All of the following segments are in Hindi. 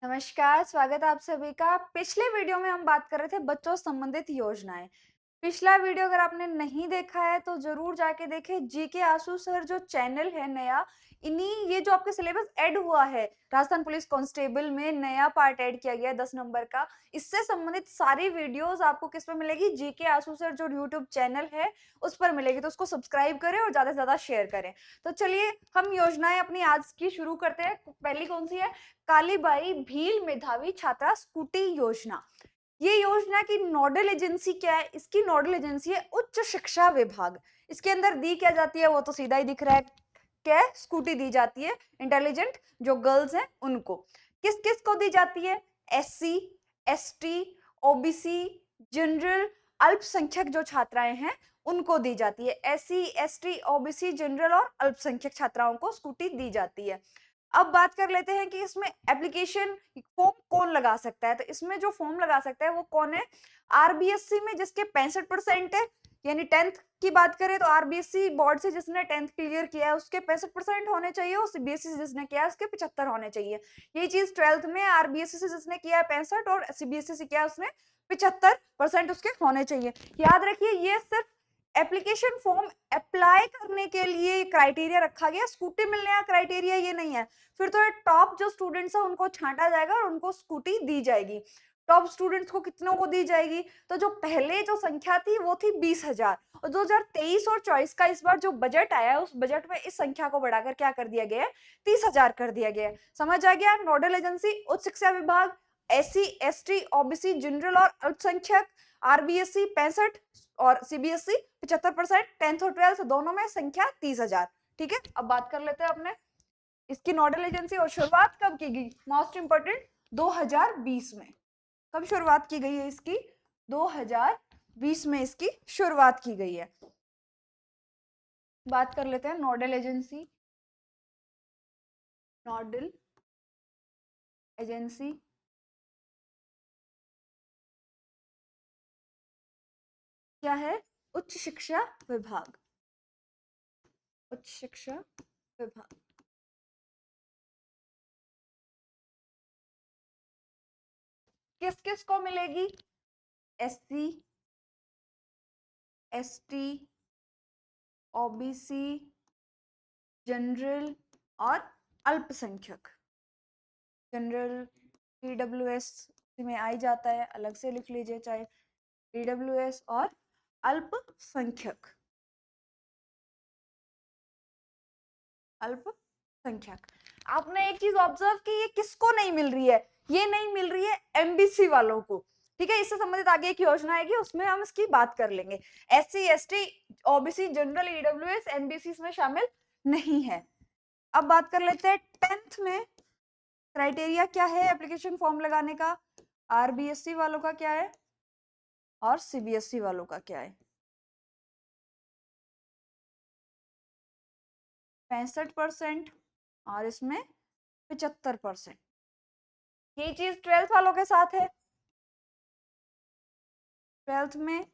नमस्कार, स्वागत है आप सभी का। पिछले वीडियो में हम बात कर रहे थे बच्चों से संबंधित योजनाएं। पिछला वीडियो अगर आपने नहीं देखा है तो जरूर जाके देखें। जीके आशु सर जो चैनल है नया, इन्हीं ये जो आपके सिलेबस ऐड हुआ है राजस्थान पुलिस कांस्टेबल में, नया पार्ट ऐड किया गया है 10 नंबर का। इससे संबंधित सारी वीडियोस आपको किस पे मिलेगी? जीके आशु सर जो यूट्यूब चैनल है उस पर मिलेगी, तो उसको सब्सक्राइब करें और ज्यादा से ज्यादा शेयर करें। तो चलिए हम योजनाएं अपनी आज की शुरू करते हैं। पहली कौन सी है? कालीबाई भील मेधावी छात्रा स्कूटी योजना। ये योजना की नोडल एजेंसी क्या है? इसकी नोडल एजेंसी है उच्च शिक्षा विभाग। इसके अंदर दी क्या जाती है वो तो सीधा ही दिख रहा है, क्या है? स्कूटी दी जाती है इंटेलिजेंट जो गर्ल्स हैं उनको। किस किस को दी जाती है? एससी, एसटी, ओबीसी, जनरल, अल्पसंख्यक जो छात्राएं हैं उनको दी जाती है। एससी, एसटी, ओबीसी, जनरल और अल्पसंख्यक छात्राओं को स्कूटी दी जाती है। अब बात कर लेते हैं कि इसमें एप्लीकेशन फॉर्म कौन लगा सकता है। तो इसमें जो फॉर्म लगा सकता है वो कौन है? आरबीएससी में जिसके 65% है, यानी 10th की बात करें तो आरबीएससी बोर्ड से जिसने 10th क्लियर किया है उसके 65% होने चाहिए, और सीबीएसई से जिसने किया है उसके 75 होने चाहिए। ये चीज 12th में आरबीएससी से जिसने किया है 65 और सीबीएसई से किया है उसने 75% उसके होने चाहिए। याद रखिए ये सिर्फ एप्लीकेशन फॉर्म अप्लाई करने के लिए क्राइटेरिया रखा गया, स्कूटी मिलने का क्राइटेरिया ये नहीं है। फिर तो ये टॉप जो स्टूडेंट्स है उनको छांटा जाएगा और उनको स्कूटी दी जाएगी। टॉप स्टूडेंट्स को कितनों को दी जाएगी? तो जो पहले जो संख्या थी वो थी 20,000, और 2023 और 24 का इस बार जो बजट आया है उस बजट में इस संख्या को बढ़ाकर क्या कर दिया गया है? 30,000 कर दिया गया है। समझ आ गया? नोडल एजेंसी उच्च शिक्षा विभाग, एससी, एसटी, ओबीसी, जनरल और अल्पसंख्यक, आरबीएससी 65 और सीबीएसई 75%, 10th और 12th दोनों में संख्या 30,000। ठीक है, अब बात कर लेते हैं अपने इसकी नोडल एजेंसी। और शुरुआत कब की गई? मोस्ट इंपोर्टेंट 2020 में। कब शुरुआत की गई है इसकी? 2020 में इसकी शुरुआत की गई है। बात कर लेते हैं नोडल एजेंसी। नोडल एजेंसी क्या है? उच्च शिक्षा विभाग। उच्च शिक्षा विभाग किस किस को मिलेगी? एससी, एसटी, ओबीसी, जनरल और अल्पसंख्यक। जनरल ईडब्ल्यूएस में आ ही जाता है, अलग से लिख लीजिए चाहे ईडब्ल्यूएस, और अल्पसंख्यक। अल्पसंख्यक। आपने एक चीज ऑब्जर्व की, ये किसको नहीं मिल रही है? ये नहीं मिल रही है एमबीसी वालों को। ठीक है, इससे संबंधित आगे एक योजना आएगी उसमें हम इसकी बात कर लेंगे। SC, ST, OBC, general, EWS, MBC इसमें शामिल नहीं है। अब बात कर लेते हैं 10th में क्राइटेरिया क्या है एप्लीकेशन फॉर्म लगाने का? आरबीएससी वालों का क्या है और सीबीएसई वालों का क्या है? 65% और इसमें 75%। ये चीज 12th वालों के साथ है। 12th में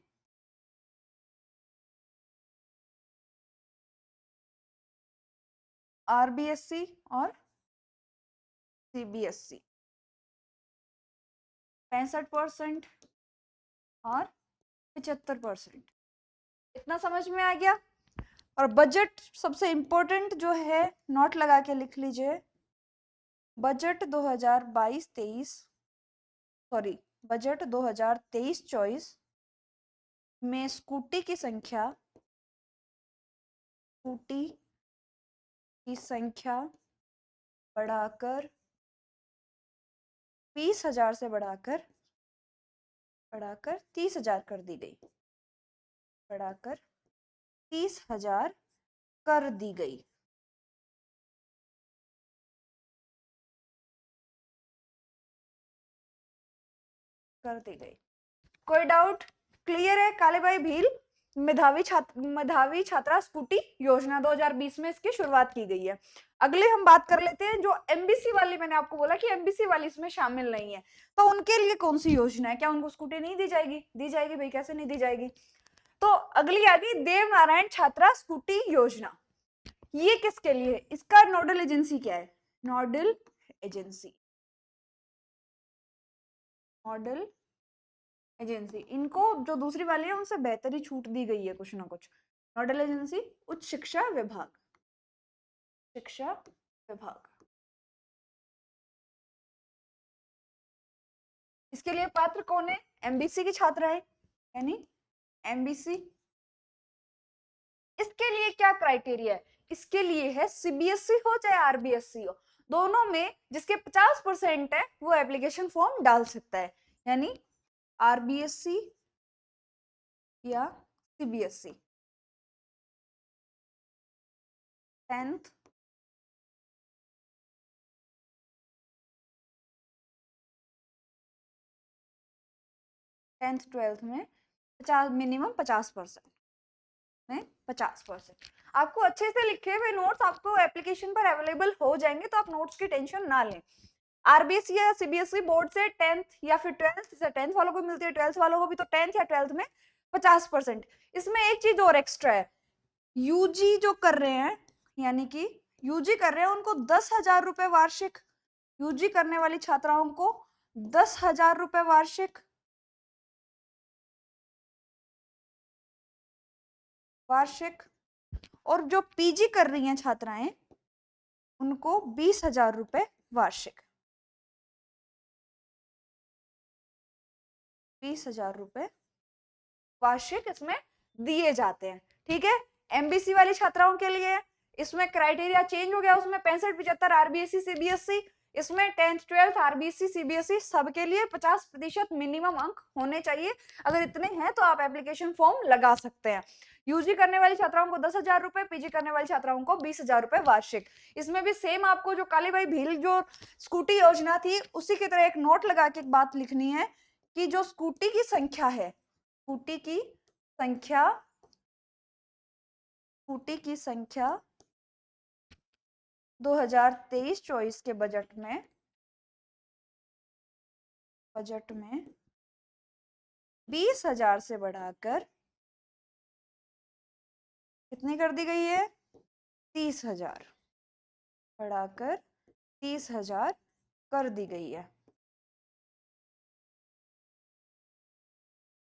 आरबीएससी और सीबीएसई 65% और 75%। इतना समझ में आ गया? और बजट सबसे इंपॉर्टेंट जो है, नोट लगा के लिख लीजिए। बजट 2022-23, सॉरी, बजट 2023-24 में स्कूटी की संख्या बढ़ाकर 20,000 से बढ़ाकर 30,000 कर दी गई। बढ़ाकर 30,000 कर दी गई। कर दी गई। कोई डाउट? क्लियर है? कालीबाई भील मेधावी छात्रा स्कूटी योजना 2020 में इसकी शुरुआत की गई है। अगले हम बात कर लेते हैं जो एमबीसी वाली, मैंने आपको बोला कि एमबीसी वाली इसमें शामिल नहीं है, तो उनके लिए कौन सी योजना है? क्या उनको स्कूटी नहीं दी जाएगी? दी जाएगी भाई, कैसे नहीं दी जाएगी। तो अगली आ गई देव नारायण छात्रा स्कूटी योजना। ये किसके लिए? इसका नोडल एजेंसी क्या है? नोडल एजेंसी मॉडल एजेंसी, इनको जो दूसरी वाली है उनसे बेहतर ही छूट दी गई है कुछ ना कुछ। नोडल एजेंसी उच्च शिक्षा विभाग, शिक्षा विभाग। इसके लिए पात्र कौन है? एमबीसी की छात्रा है, यानी एमबीसी। इसके लिए क्या क्राइटेरिया है? इसके लिए है सीबीएसई हो चाहे आरबीएसई हो, दोनों में जिसके 50% है वो एप्लीकेशन फॉर्म डाल सकता है, यानी आरबीएसई या सीबीएसई। 10th 12th में 50, मिनिमम 50%, में 50%। आपको अच्छे से लिखे हुए नोट्स आपको एप्लीकेशन पर अवेलेबल हो जाएंगे, तो आप नोट्स की टेंशन ना लें। आरबीएसई या सीबीएसई बोर्ड से 10th या फिर 12th, जैसे 10th वालों को मिलती है 12th वालों को भी, तो 10th या 12th में 50%। इसमें एक चीज और एक्स्ट्रा है, यूजी जो कर रहे हैं, यानी कि यूजी कर रहे हैं उनको 10,000 रुपए वार्षिक, यूजी करने वाली छात्राओं को 10,000 रुपए वार्षिक, वार्षिक। और जो पीजी कर रही हैं छात्राएं उनको 20,000 रुपए वार्षिक, 20,000 रुपए वार्षिक इसमें दिए जाते हैं। ठीक है, एमबीसी वाली छात्राओं के लिए इसमें क्राइटेरिया चेंज हो गया, उसमें 65-75 आरबीएसई सीबीएसई, इसमें 10th 12th आरबीएसई सीबीएसई सबके लिए 50% मिनिमम अंक होने चाहिए। अगर इतने हैं तो आप एप्लीकेशन फॉर्म लगा सकते हैं। यूजी करने वाली छात्राओं को 10,000 रुपए, पीजी करने वाली छात्राओं को 20,000 रुपए वार्षिक। इसमें भी सेम आपको जो काली भाई भील जो स्कूटी योजना थी उसी की तरह एक नोट लगा के एक बात लिखनी है कि जो स्कूटी की संख्या है, स्कूटी की संख्या, स्कूटी की संख्या 2023-24 के बजट में 20,000 से बढ़ाकर कितनी कर दी गई है? 30,000, बढ़ाकर 30,000 कर दी गई है,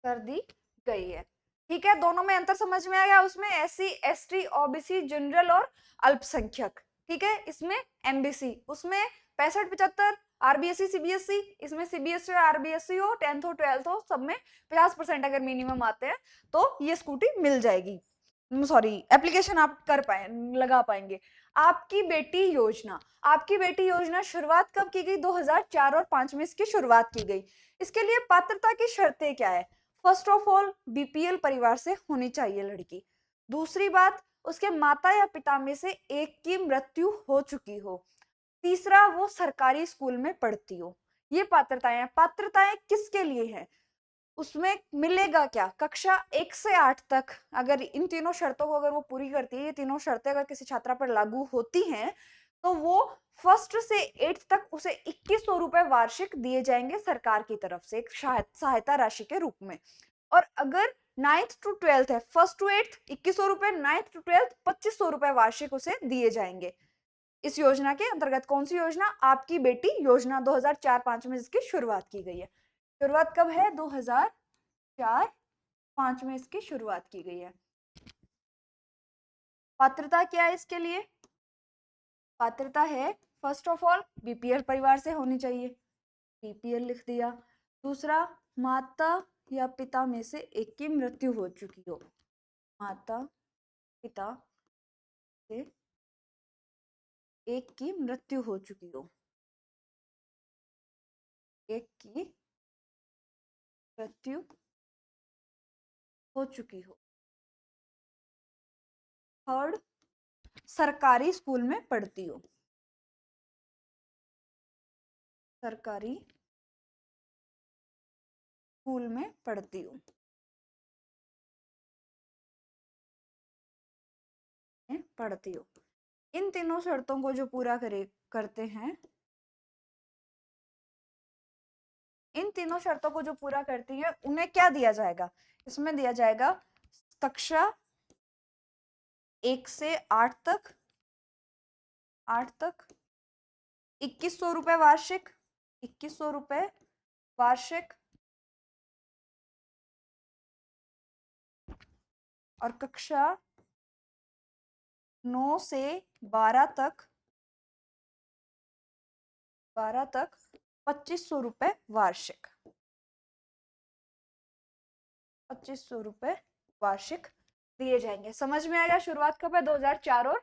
कर दी गई है। ठीक है, दोनों में अंतर समझ में आ गया। उसमें एससी एसटी ओबीसी जनरल और अल्पसंख्यक। ठीक है, इसमें एमबीसी, उसमें 65-75 आरबीएसई सीबीएसई, इसमें सीबीएसई और आरबीएसई हो, 10th हो 12th हो, सब में 50% अगर मिनिमम आते हैं तो ये स्कूटी मिल जाएगी, सॉरी एप्लीकेशन आप कर पाए, लगा पाएंगे। आपकी बेटी योजना, आपकी बेटी योजना शुरुआत कब की गई? 2004 और 5 में इसकी शुरुआत की गई। इसके लिए पात्रता की शर्तें क्या है? फर्स्ट ऑफ ऑल बीपीएल परिवार से होनी चाहिए लड़की। दूसरी बात, उसके माता या पिता में से एक की मृत्यु हो चुकी हो। तीसरा, वो सरकारी स्कूल में पढ़ती हो। ये पात्रताएं हैं। पात्रताएं किसके लिए हैं? उसमें मिलेगा क्या? कक्षा 1 से 8 तक अगर इन तीनों शर्तों को अगर वो पूरी करती है, ये तीनों शर्तें अगर किसी छात्रा पर लागू होती हैं, तो वो फर्स्ट से 8th तक उसे 2100 रुपए वार्षिक दिए जाएंगे सरकार की तरफ से, एक सहायता राशि के रूप में। और अगर 9th to 12th है, फर्स्ट टू 8th 2100 रुपए, 9th to 12th 2500 रुपए वार्षिक उसे दिए जाएंगे। इस योजना के अंतर्गत कौन सी योजना? आपकी बेटी योजना 2004-5 में इसकी शुरुआत की गई है। शुरुआत कब है? 2004-5 में इसकी शुरुआत की गई है। पात्रता क्या है इसके लिए? पात्रता है फर्स्ट ऑफ ऑल बीपीएल परिवार से होनी चाहिए, बीपीएल लिख दिया। दूसरा, माता या पिता में से एक की मृत्यु हो चुकी हो, माता पिता से एक की मृत्यु हो चुकी हो, एक की मृत्यु हो चुकी हो। थर्ड, सरकारी स्कूल में पढ़ती हो, सरकारी स्कूल में पढ़ती हो, पढ़ती हो। इन तीनों शर्तों को जो पूरा करते हैं, इन तीनों शर्तों को जो पूरा करती है उन्हें क्या दिया जाएगा? इसमें दिया जाएगा कक्षा 1 से 8 तक, 2100 रुपए वार्षिक, 2100 रुपए वार्षिक। और कक्षा 9 से 12 तक 2500 रुपए वार्षिक, 2500 रुपए वार्षिक दिए जाएंगे। समझ में आएगा? शुरुआत कब है? 2004 और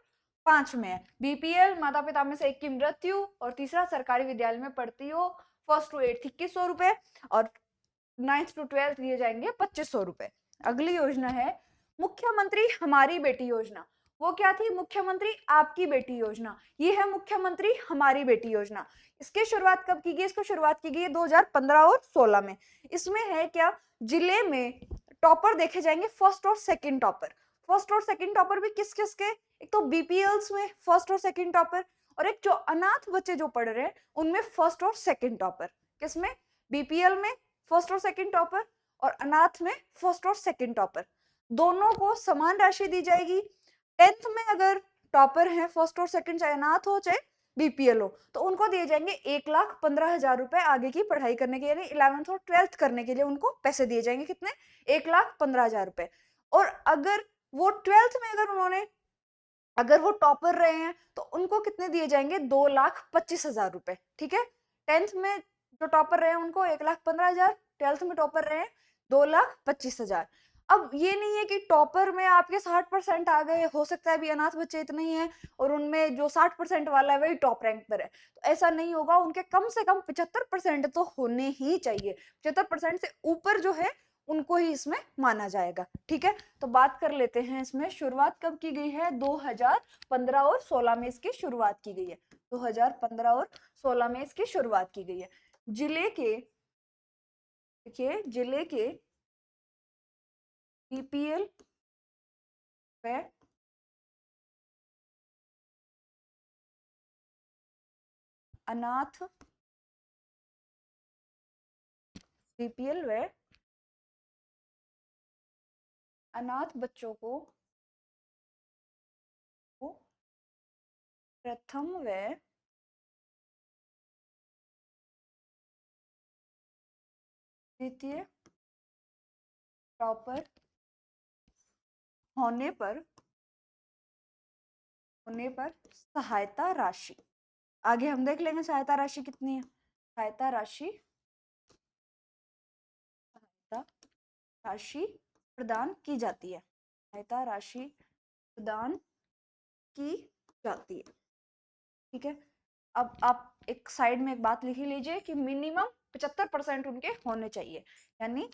5 में है। बीपीएल माता पिता में से एक की मृत्यु और तीसरा सरकारी विद्यालय में पढ़ती हो, फर्स्ट टू 8 2100 रुपए और 9th टू 12th दिए जाएंगे 2500 रुपए। अगली योजना है मुख्यमंत्री हमारी बेटी योजना। वो क्या थी? मुख्यमंत्री आपकी बेटी योजना। ये है मुख्यमंत्री हमारी बेटी योजना। इसकी शुरुआत कब की गई? इसको शुरुआत की गई है 2015 और 16 में। इसमें है क्या? जिले में टॉपर देखे जाएंगे, फर्स्ट और सेकंड टॉपर। फर्स्ट और सेकंड टॉपर भी किस किस के? एक तो बीपीएल्स में फर्स्ट और सेकंड टॉपर, और एक जो अनाथ बच्चे जो पढ़ रहे हैं उनमें फर्स्ट और सेकंड टॉपर। किसमें? बीपीएल में फर्स्ट और सेकंड टॉपर और अनाथ में फर्स्ट और सेकंड टॉपर। दोनों को समान राशि दी जाएगी। 10th में अगर टॉपर है फर्स्ट और सेकंड, चाहे अनाथ हो चाहे बीपीएल हो, तो उनको दिए जाएंगे 1,15,000 रुपए आगे की पढ़ाई करने के, यानी 11th और 12th करने के लिए उनको पैसे दिए जाएंगे। कितने? 1,15,000 रुपए। और अगर वो 12th में अगर वो टॉपर रहे हैं तो उनको कितने दिए जाएंगे? 2,25,000 रुपए। ठीक है? 10th में जो टॉपर रहे हैं उनको 1,15,000, 12th में टॉपर रहे हैं 2,25,000। अब ये नहीं है कि टॉपर में आपके 60% आ गए, हो सकता है अभी अनाथ बच्चे इतने ही हैं और उनमें जो 60% वाला है वही टॉप रैंक पर है, तो ऐसा नहीं होगा। उनके कम से कम 75% तो होने ही चाहिए। 75% से ऊपर जो है उनको ही इसमें माना जाएगा। ठीक है? तो बात कर लेते हैं इसमें शुरुआत कब की गई है? 2015 और 16 में इसकी शुरुआत की गई है। 2015 और 16 में इसकी शुरुआत की गई है। जिले के, देखिए, जिले के बीपीएल व अनाथ, बीपीएल व अनाथ बच्चों को प्रथम व द्वितीय टॉपर होने पर सहायता राशि, आगे हम देख लेंगे सहायता राशि कितनी है। सहायता राशि प्रदान की जाती है। सहायता राशि प्रदान की जाती है। ठीक है? अब आप एक साइड में एक बात लिख लीजिए कि मिनिमम 75% उनके होने चाहिए, यानी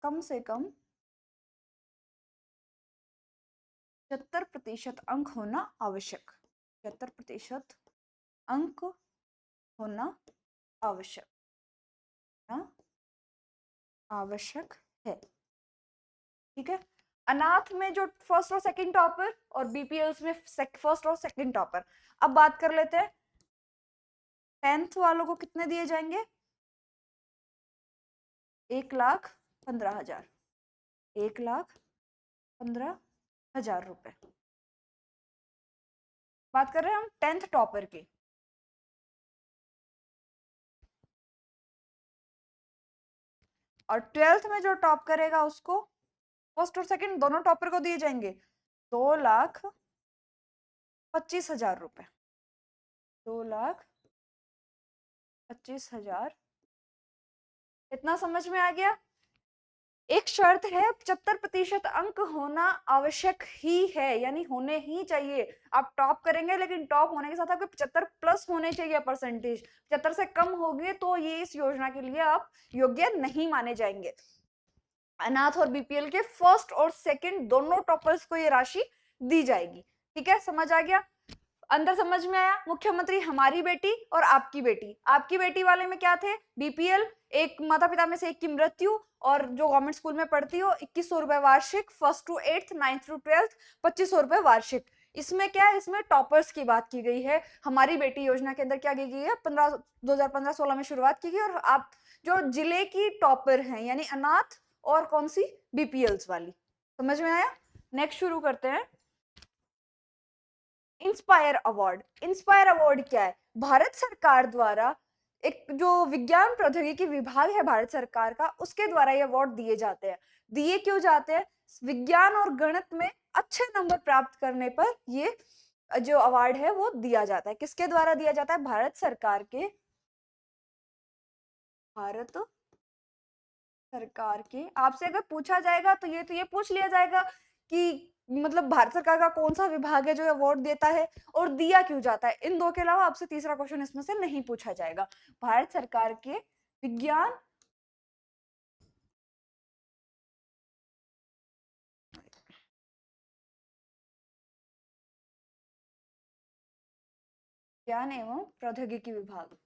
कम से कम 75% अंक होना आवश्यक। 75% अंक होना आवश्यक है। ठीक है? अनाथ में जो फर्स्ट और सेकंड टॉपर और बीपीएल्स में फर्स्ट और सेकंड टॉपर। अब बात कर लेते हैं 10th वालों को कितने दिए जाएंगे? 1,15,000, 1,15,000 रुपए। बात कर रहे हैं हम 10th टॉपर की। और 12th में जो टॉप करेगा उसको, फर्स्ट और सेकंड दोनों टॉपर को दिए जाएंगे 2,25,000 रुपए। 2,25,000। इतना समझ में आ गया? एक शर्त है 75% अंक होना आवश्यक ही है, यानी होने ही चाहिए। आप टॉप करेंगे लेकिन टॉप होने के साथ आपके 75 प्लस होने चाहिए परसेंटेज। 75 से कम होगी तो ये इस योजना के लिए आप योग्य नहीं माने जाएंगे। अनाथ और बीपीएल के फर्स्ट और सेकंड दोनों टॉपर्स को ये राशि दी जाएगी। ठीक है? समझ आ गया? अंदर समझ में आया? मुख्यमंत्री हमारी बेटी और आपकी बेटी। आपकी बेटी वाले में क्या थे? बीपीएल, एक माता पिता में से एक की मृत्यु और जो गवर्नमेंट स्कूल में पढ़ती हो 2100 रुपए वार्षिक, first to 8th, 9th to 12th 2500 रुपए वार्षिक। इसमें क्या है? इसमें टॉपर्स की बात की गई है। हमारी बेटी योजना के अंदर क्या की गई है? 2015-16 में शुरुआत की गई। और आप जो जिले की टॉपर हैं, यानी अनाथ और कौन सी? बीपीएल्स वाली। समझ में आया? नेक्स्ट शुरू करते हैं। Inspire award. इंस्पायर अवार्ड क्या है? भारत सरकार द्वारा एक जो विज्ञान प्रौद्योगिकी विभाग है भारत सरकार का, उसके द्वारा ये अवार्ड दिए जाते हैं। दिए क्यों जाते हैं? विज्ञान और गणित में अच्छे नंबर प्राप्त करने पर ये जो अवार्ड है वो दिया जाता है। किसके द्वारा दिया जाता है? भारत सरकार के, भारत सरकार के। आपसे अगर पूछा जाएगा तो ये पूछ लिया जाएगा कि मतलब भारत सरकार का कौन सा विभाग है जो अवार्ड देता है और दिया क्यों जाता है। इन दो के अलावा आपसे तीसरा क्वेश्चन इसमें से नहीं पूछा जाएगा। भारत सरकार के विज्ञान ज्ञान एवं प्रौद्योगिकी विभाग,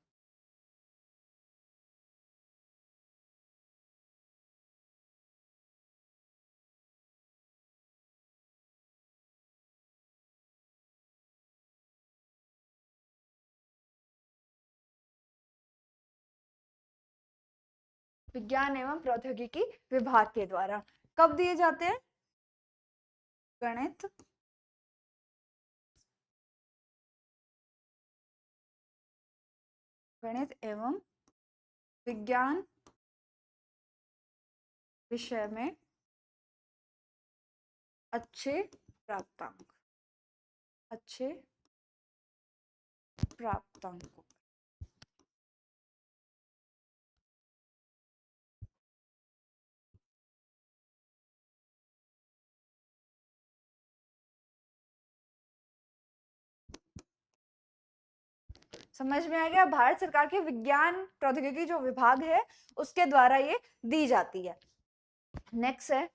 विज्ञान एवं प्रौद्योगिकी विभाग के द्वारा कब दिए जाते हैं? गणित, गणित एवं विज्ञान विषय में अच्छे प्राप्तांक, अच्छे प्राप्तांक। समझ में आ गया? भारत सरकार के विज्ञान प्रौद्योगिकी जो विभाग है उसके द्वारा ये दी जाती है। नेक्स्ट है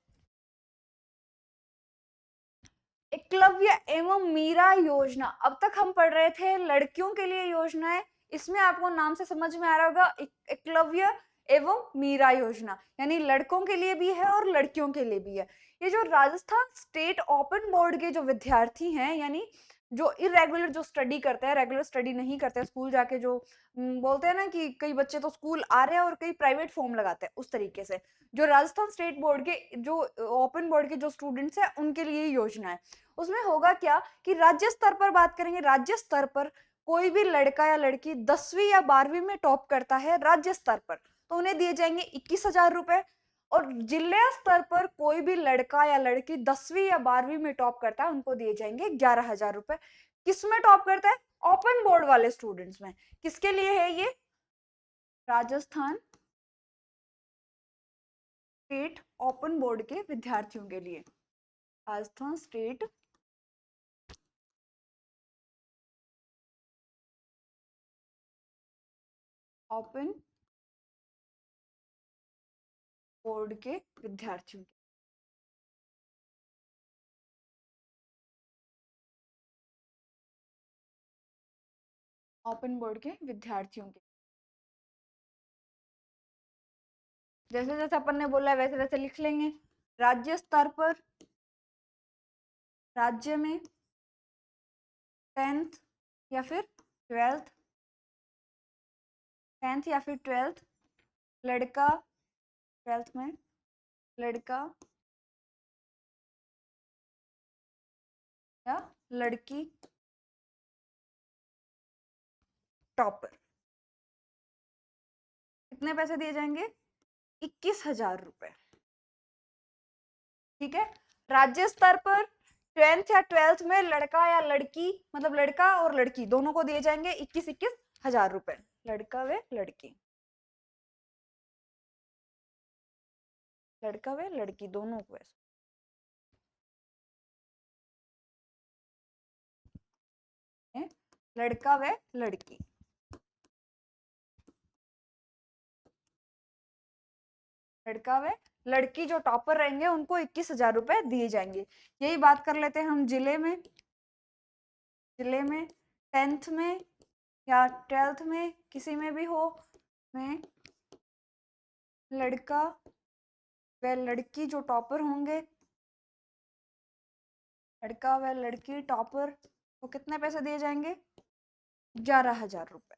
एकलव्य एवं मीरा योजना। अब तक हम पढ़ रहे थे लड़कियों के लिए योजनाएं, इसमें आपको नाम से समझ में आ रहा होगा एकलव्य एवं मीरा योजना, यानी लड़कों के लिए भी है और लड़कियों के लिए भी है। ये जो राजस्थान स्टेट ओपन बोर्ड के जो विद्यार्थी हैं, यानी जो इरेगुलर जो स्टडी करते हैं, रेगुलर स्टडी नहीं करते हैं, स्कूल जाके जो बोलते हैं ना कि कई बच्चे तो स्कूल आ रहे हैं और कई प्राइवेट फॉर्म लगाते हैं, उस तरीके से जो राजस्थान स्टेट बोर्ड के जो ओपन बोर्ड के जो स्टूडेंट्स हैं उनके लिए योजना है। उसमें होगा क्या कि राज्य स्तर पर बात करेंगे, राज्य स्तर पर कोई भी लड़का या लड़की 10वीं या 12वीं में टॉप करता है राज्य स्तर पर, तो उन्हें दिए जाएंगे 21,000 रुपए। और जिला स्तर पर कोई भी लड़का या लड़की 10वीं या 12वीं में टॉप करता है, उनको दिए जाएंगे 11,000 रुपए। किस में टॉप करता है? ओपन बोर्ड वाले स्टूडेंट्स में। किसके लिए है ये? राजस्थान स्टेट ओपन बोर्ड के विद्यार्थियों के लिए। राजस्थान स्टेट ओपन बोर्ड के विद्यार्थियों, ओपन बोर्ड के विद्यार्थियों के। जैसे जैसे अपन ने बोला है वैसे वैसे लिख लेंगे। राज्य स्तर पर राज्य में 10th या फिर 12th, 10th या फिर 12th लड़का, 12th में लड़का या लड़की टॉपर, कितने पैसे दिए जाएंगे? 21,000 रुपए। ठीक है। राज्य स्तर पर 10th या 12th में लड़का या लड़की, मतलब लड़का और लड़की दोनों को दिए जाएंगे 21,000 रुपए। लड़का व लड़की, लड़का व लड़की दोनों को ऐसे। लड़का व लड़की, लड़का व लड़की जो टॉपर रहेंगे उनको 21,000 रुपए दिए जाएंगे। यही बात कर लेते हैं हम जिले में। जिले में 10th में या 12th में किसी में भी हो में लड़का व लड़की जो टॉपर होंगे, लड़का व लड़की टॉपर को कितने पैसे दिए जाएंगे? 11,000 रुपए।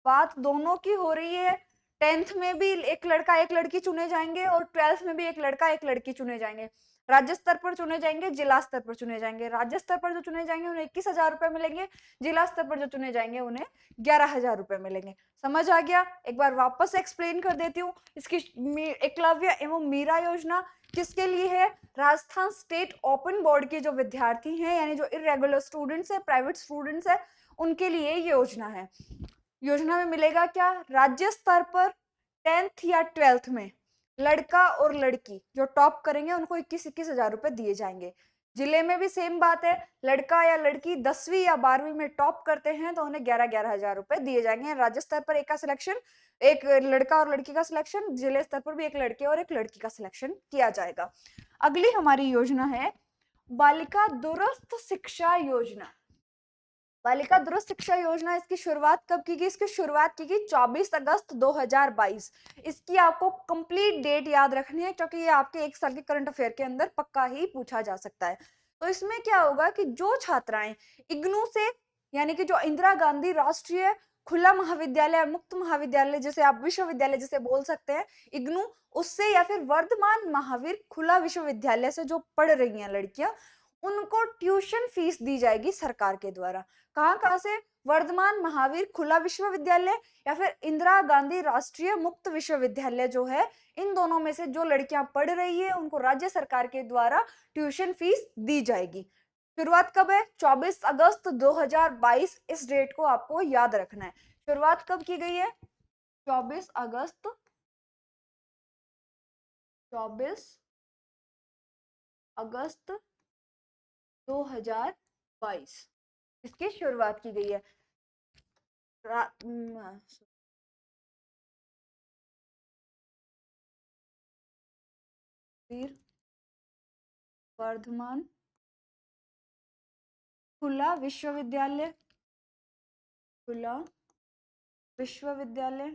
बात दोनों की हो रही है। 10th में भी एक लड़का एक लड़की चुने जाएंगे और 12th में भी एक लड़का एक लड़की चुने जाएंगे। राज्य स्तर पर चुने जाएंगे, जिला स्तर पर चुने जाएंगे। राज्य स्तर पर जो चुने जाएंगे उन्हें 21,000 रुपए मिलेंगे, जिला स्तर पर जो चुने जाएंगे उन्हें 11,000 रुपए मिलेंगे। समझ आ गया? एक बार वापस एक्सप्लेन कर देती हूँ। इसकी एकलव्य एवं मीरा योजना किसके लिए है? राजस्थान स्टेट ओपन बोर्ड के जो विद्यार्थी हैं, यानी जो इरेगुलर स्टूडेंट्स है, प्राइवेट स्टूडेंट्स है, उनके लिए ये योजना है। योजना में मिलेगा क्या? राज्य स्तर पर 10th या 12th में लड़का और लड़की जो टॉप करेंगे उनको 21,000 रुपए दिए जाएंगे। जिले में भी सेम बात है, लड़का या लड़की 10वीं या 12वीं में टॉप करते हैं तो उन्हें 11,000 रुपए दिए जाएंगे। राज्य स्तर पर एक का सिलेक्शन, एक लड़का और लड़की का सिलेक्शन, जिले स्तर पर भी एक लड़के और एक लड़की का सिलेक्शन किया जाएगा। अगली हमारी योजना है बालिका दूरस्थ शिक्षा योजना। बालिका दूरस्थ शिक्षा योजना, इसकी शुरुआत कब की गई? इसकी शुरुआत की गई 24 अगस्त 2022। इसकी आपको कंप्लीट डेट याद रखनी है क्योंकि ये आपके एक साल के करंट अफेयर के अंदर पक्का ही पूछा जा सकता है। तो इसमें क्या होगा कि जो छात्राएं इग्नू से, यानी कि जो इंदिरा गांधी राष्ट्रीय खुला महाविद्यालय, मुक्त महाविद्यालय, जैसे आप विश्वविद्यालय जैसे बोल सकते हैं, इग्नू उससे, या फिर वर्धमान महावीर खुला विश्वविद्यालय से जो पढ़ रही हैं लड़कियां, उनको ट्यूशन फीस दी जाएगी सरकार के द्वारा। कहाँ कहाँ से? वर्धमान महावीर खुला विश्वविद्यालय या फिर इंदिरा गांधी राष्ट्रीय मुक्त विश्वविद्यालय जो है, इन दोनों में से जो लड़कियां पढ़ रही है उनको राज्य सरकार के द्वारा ट्यूशन फीस दी जाएगी। शुरुआत कब है? 24 अगस्त 2022। इस डेट को आपको याद रखना है। शुरुआत कब की गई है? 24 अगस्त 2022 इसकी शुरुआत की गई है। फिर वर्धमान खुला विश्वविद्यालय, खुला विश्वविद्यालय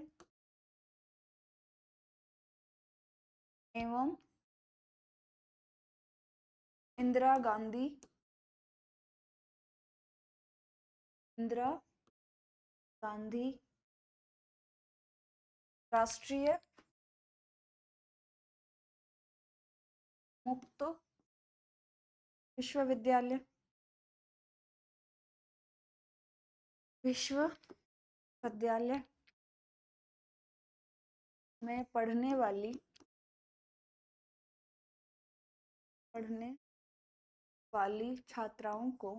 एवं इंदिरा गांधी राष्ट्रीय मुक्त विश्वविद्यालय में पढ़ने वाली छात्राओं को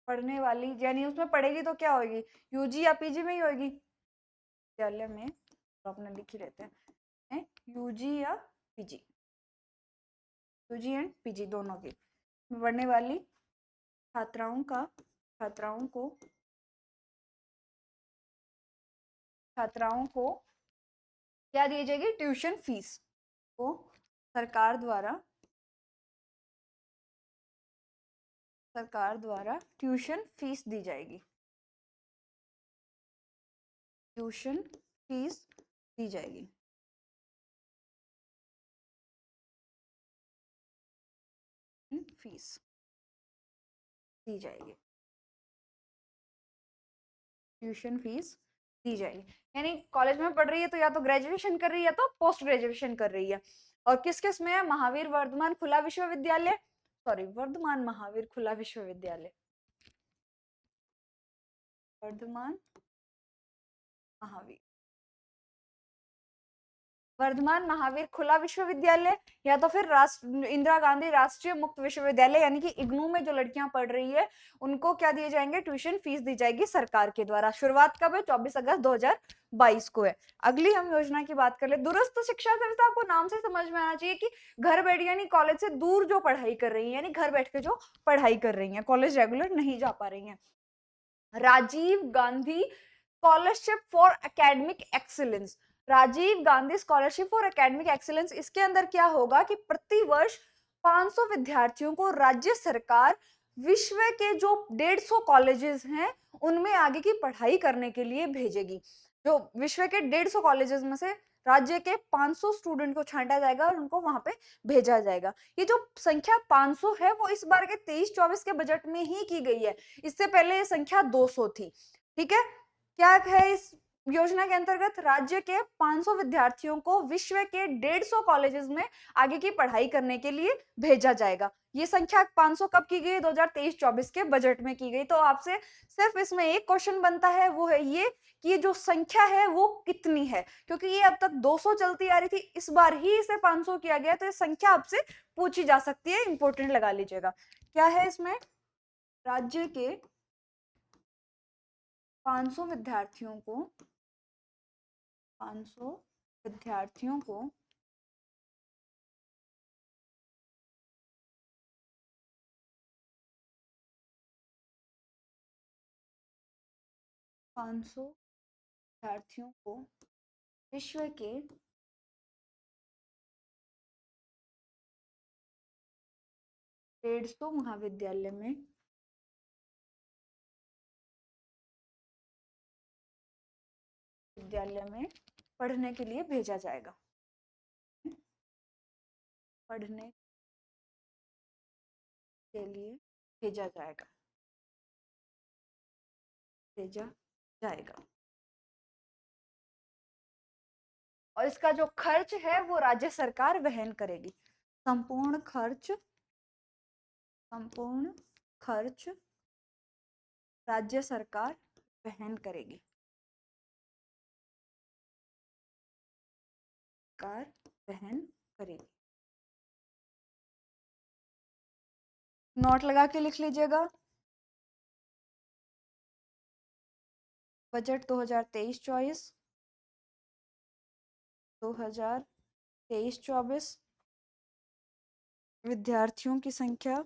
पढ़ने वाली यानी उसमें पढ़ेगी तो क्या होगी? यूजी या पीजी में ही होगी। विद्यालय में तो अपने लिख ही लेते हैं यूजी या पीजी, यूजी एंड पीजी दोनों की। पढ़ने वाली छात्राओं को क्या दी जाएगी? ट्यूशन फीस को सरकार द्वारा ट्यूशन फीस दी जाएगी। ट्यूशन फीस दी जाएगी। फीस दी जाएगी। ट्यूशन फीस दी जाएगी। यानी कॉलेज में पढ़ रही है तो या तो ग्रेजुएशन कर रही है या तो पोस्ट ग्रेजुएशन कर रही है। और किस किस में है? महावीर वर्धमान खुला विश्वविद्यालय, सॉरी वर्धमान महावीर खुला विश्वविद्यालय, वर्धमान महावीर खुला विश्वविद्यालय या तो फिर इंदिरा गांधी राष्ट्रीय मुक्त विश्वविद्यालय, यानी कि इग्नू में जो लड़कियां पढ़ रही है उनको क्या दिए जाएंगे? ट्यूशन फीस दी जाएगी सरकार के द्वारा। शुरुआत कब है? 24 अगस्त 2022 को है। अगली हम योजना की बात कर ले। दूरस्थ शिक्षा व्यवस्था, आपको नाम से समझ में आना चाहिए कि घर बैठ, यानी कॉलेज से दूर जो पढ़ाई कर रही है, यानी घर बैठ के जो पढ़ाई कर रही है, कॉलेज रेगुलर नहीं जा पा रही है। Rajiv Gandhi scholarship for academic excellence, Rajiv Gandhi scholarship for academic excellence, इसके अंदर क्या होगा कि प्रति वर्ष 500 विद्यार्थियों को राज्य सरकार विश्व के जो 150 कॉलेजेस हैं उनमें आगे की पढ़ाई करने के लिए भेजेगी। जो विश्व के 150 कॉलेजेस में से राज्य के 500 स्टूडेंट को छांटा जाएगा और उनको वहां पे भेजा जाएगा। ये जो संख्या 500 है वो इस बार के 23-24 के बजट में ही की गई है। इससे पहले ये संख्या 200 थी। ठीक है, क्या है इस योजना के अंतर्गत? राज्य के 500 विद्यार्थियों को विश्व के 150 कॉलेजेस में आगे की पढ़ाई करने के लिए भेजा जाएगा। ये संख्या 500 कब की गई? 2023-24 के बजट में की गई। तो आपसे सिर्फ इसमें एक क्वेश्चन बनता है, वो है ये कि ये जो संख्या है वो कितनी है? क्योंकि ये अब तक 200 चलती आ रही थी, इस बार ही इसे 500 किया गया, तो ये संख्या आपसे पूछी जा सकती है, इंपॉर्टेंट लगा लीजिएगा। क्या है इसमें? राज्य के 500 विद्यार्थियों को 500 विद्यार्थियों को 500 विद्यार्थियों को विश्व के 150 विद्यालय में पढ़ने के लिए भेजा जाएगा। पढ़ने के लिए भेजा जाएगा। भेजा जाएगा। और इसका जो खर्च है वो राज्य सरकार वहन करेगी। संपूर्ण खर्च राज्य सरकार वहन करेगी। सरकार वहन करेगी। नोट लगा के लिख लीजिएगा। बजट 2023-24 2023-24 विद्यार्थियों की संख्या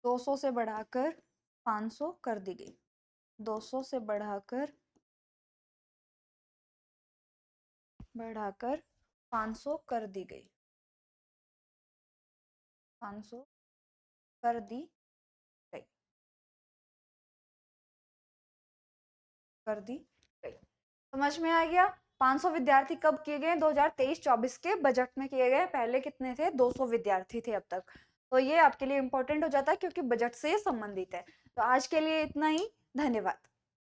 200 से बढ़ाकर 500 कर दी गई। 200 से बढ़ाकर 500 कर दी गई। 500 कर दी गई। कर दी गई। समझ में आ गया? 500 विद्यार्थी कब किए गए? 2023-24 के बजट में किए गए। पहले कितने थे? 200 विद्यार्थी थे अब तक। तो ये आपके लिए इंपॉर्टेंट हो जाता है क्योंकि बजट से संबंधित है। तो आज के लिए इतना ही। धन्यवाद।